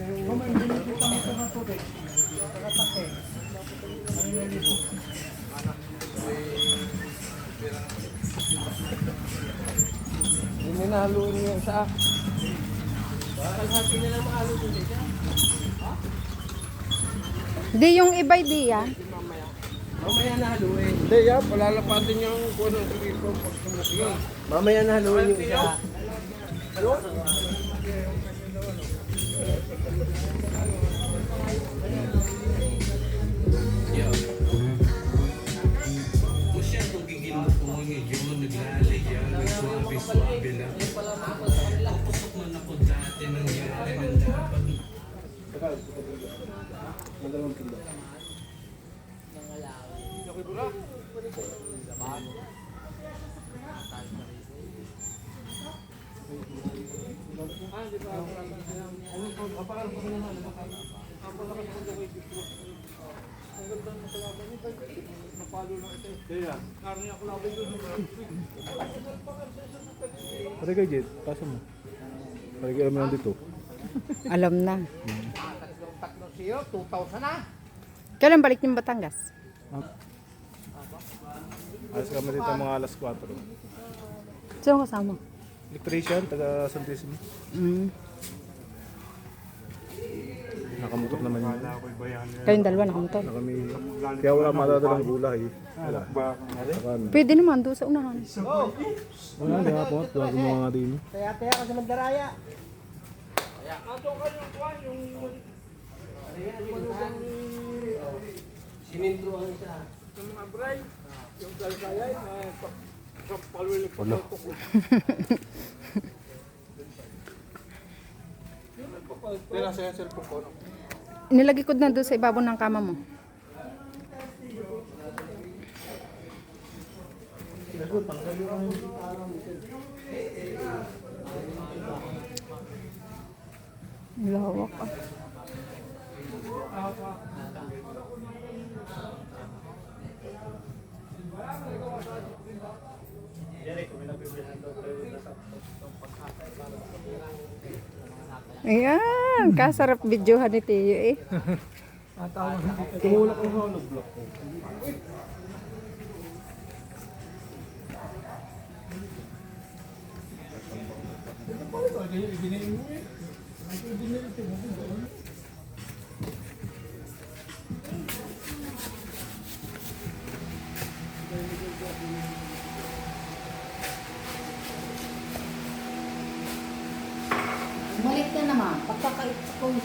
Mamay, hindi kita ito ng tubig. Nakatake. Ano yung libo? Hindi na haluin niya sa Kalhati na lang maalo dun siya. Di yung iba'y di yan. mamaya na haluin. Hindi, yan. Palalapatin yung kunong ko pag sumukin. Mamaya na haluin yung isa. Masyadong gigil po medyo naglalaya, nagsuwabe-suwabe lang. Papusok man ako dati nangyari ng dapat. Pare kay Jet, pasa mo. Pare kay Amen dito. Alam na. Tatlong zero, 2,000 na. Kailan balik yung Batangas? Alas kami dito mga alas 4. Sino kasama? Electrician, taga Santisimo. Nakamutot naman yun. Kayong dalawa nakamotor. Na kami, kaya wala matadalang gulay. Wala. Saka ano. Pwede naman doon sa unahan. Wala, di nga po. Tuwag mo nga din. Kaya ka sa magdaraya. Sinintro ang isa. Wala. Tira sa cellphone ko. Nilagay ko na doon sa ibabaw ng kama mo. Lawak ah. Ayan, kasarap videohan ni Tiyo eh. Tumulak ko sa block ko. Balik na naman, pagkakait ko